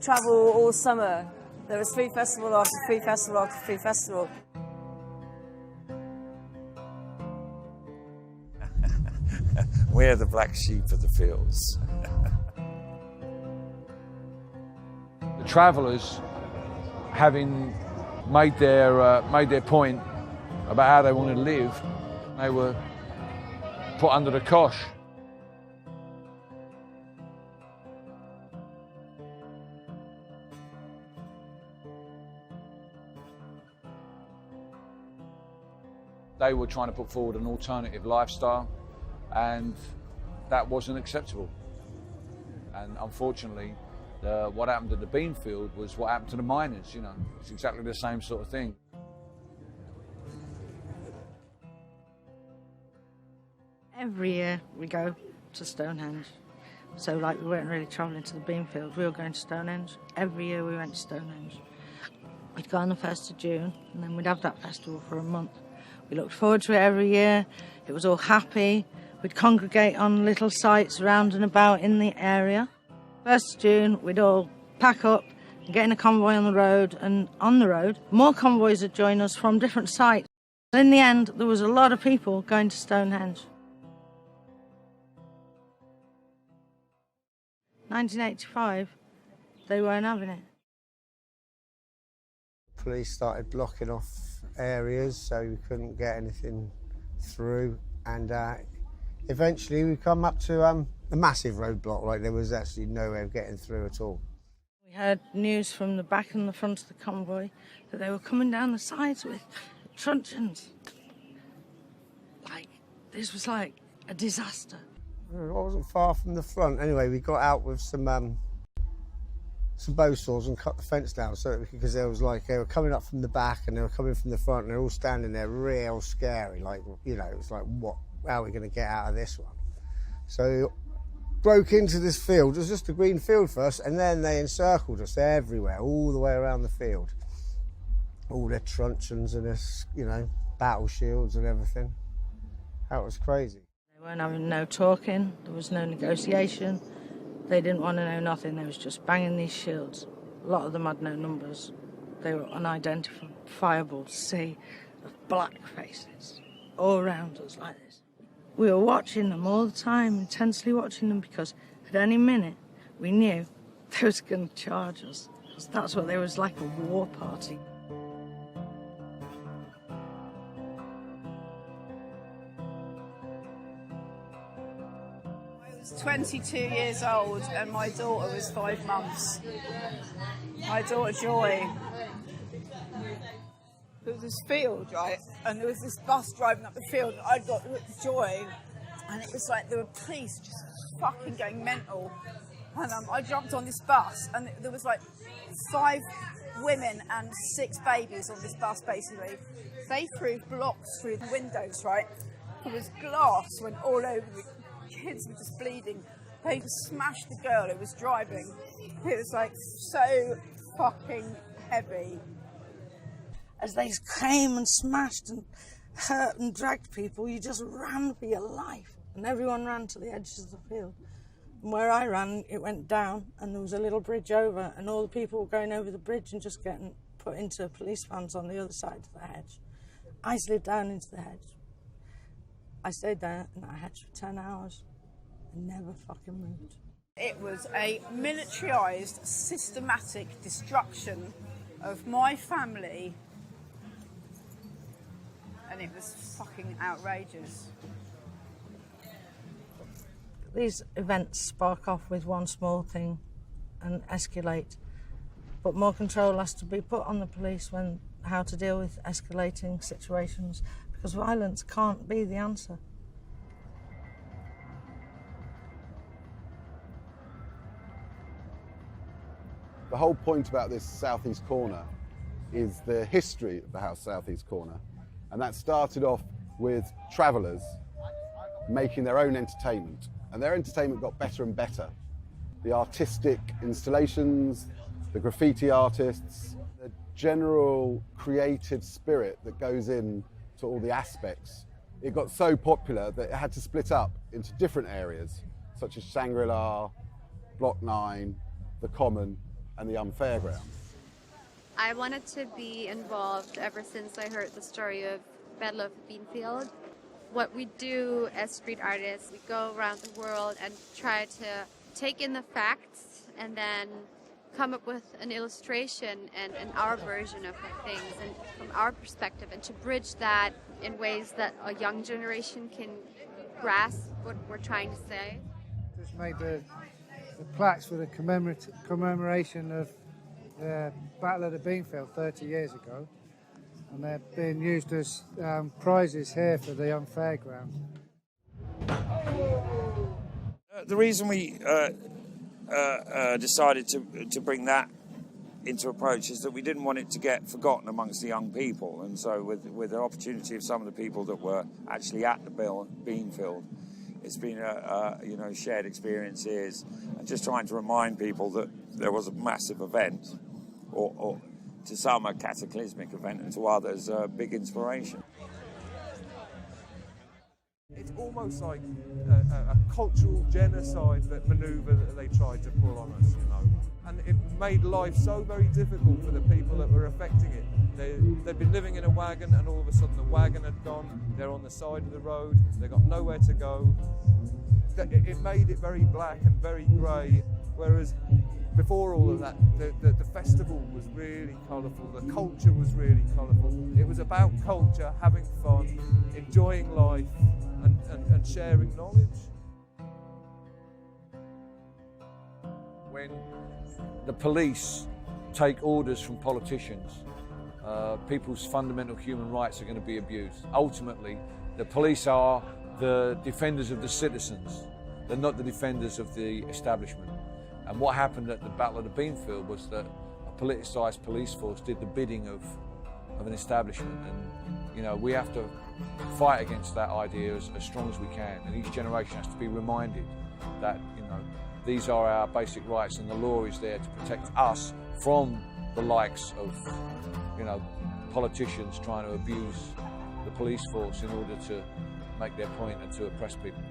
travel all summer. There was food festival after food festival after food festival. We're the black sheep of the fields. The travellers, having made their point about how they wanted to live, they were put under the cosh. They were trying to put forward an alternative lifestyle, and that wasn't acceptable. And unfortunately, what happened at the Beanfield was what happened to the miners, you know. It's exactly the same sort of thing. Every year we go to Stonehenge. So like we weren't really travelling to the Beanfield, we were going to Stonehenge. Every year we went to Stonehenge. We'd go on the 1st of June and then we'd have that festival for a month. We looked forward to it every year. It was all happy. We'd congregate on little sites round and about in the area. 1st of June, we'd all pack up and get in a convoy on the road, and on the road, more convoys would join us from different sites. In the end, there was a lot of people going to Stonehenge. 1985, they weren't having it. Police started blocking off areas so we couldn't get anything through, and eventually we come up to a massive roadblock. Like there was actually no way of getting through at all. We heard news from the back and the front of the convoy that they were coming down the sides with truncheons. Like, this was like a disaster. I wasn't far from the front. Anyway, we got out with some bow saws and cut the fence down, so because there was like they were coming up from the back and they were coming from the front, and they're all standing there real scary, like, you know, it was like, what, how are we going to get out of this one? So broke into this field. It was just a green field first, and then they encircled us everywhere, all the way around the field. All their truncheons and their, you know, battle shields and everything. That was crazy. They weren't having no talking, there was no negotiation. They didn't want to know nothing, they was just banging these shields. A lot of them had no numbers. They were unidentifiable sea of black faces all around us like this. We were watching them all the time, intensely watching them, because at any minute we knew they was going to charge us. Because that's what they was, like a war party. I was 22 years old and my daughter was 5 months. My daughter Joy. There was this field, right, and there was this bus driving up the field, and I got with Joy, and it was like there were police just fucking going mental. And I jumped on this bus, and there was like 5 women and 6 babies on this bus, basically. They threw blocks through the windows, right? There was glass went all over the kids were just bleeding. They smashed the girl who was driving. It was like so fucking heavy. As they came and smashed and hurt and dragged people, you just ran for your life. And everyone ran to the edges of the field. And where I ran, it went down, and there was a little bridge over, and all the people were going over the bridge and just getting put into police vans on the other side of the hedge. I slid down into the hedge. I stayed there in that hedge for 10 hours and never fucking moved. It was a militarised, systematic destruction of my family, and it was fucking outrageous. These events spark off with one small thing and escalate, but more control has to be put on the police when how to deal with escalating situations, because violence can't be the answer. The whole point about this southeast corner is the history of the house southeast corner, and that started off with travellers making their own entertainment, and their entertainment got better and better. The artistic installations, the graffiti artists, the general creative spirit that goes in to all the aspects. It got so popular that it had to split up into different areas, such as Shangri-La, Block 9, the Common, and the young fairgrounds. I wanted to be involved ever since I heard the story of Battle of Beanfield. What we do as street artists, we go around the world and try to take in the facts and then come up with an illustration and our version of things and from our perspective, and to bridge that in ways that a young generation can grasp what we're trying to say. Just made the plaques for the commemoration of the Battle of the Beanfield 30 years ago, and they're being used as prizes here for the young fairground. The reason we decided to bring that into approach is that we didn't want it to get forgotten amongst the young people, and so with the opportunity of some of the people that were actually at the Beanfield, it's been a shared experiences, and just trying to remind people that there was a massive event, or to some a cataclysmic event, and to others a big inspiration. It's almost like a cultural genocide manoeuvre that they tried to pull on us, you know. And it made life so very difficult for the people that were affecting it. They'd been living in a wagon, and all of a sudden the wagon had gone, they're on the side of the road, they've got nowhere to go. It made it very black and very grey, whereas before all of that, the festival was really colourful, the culture was really colourful. It was about culture, having fun, enjoying life, and sharing knowledge. When the police take orders from politicians, people's fundamental human rights are going to be abused. Ultimately, the police are the defenders of the citizens. They're not the defenders of the establishment. And what happened at the Battle of the Beanfield was that a politicised police force did the bidding of an establishment, and we have to fight against that idea as strong as we can, and each generation has to be reminded that these are our basic rights, and the law is there to protect us from the likes of politicians trying to abuse the police force in order to make their point and to oppress people.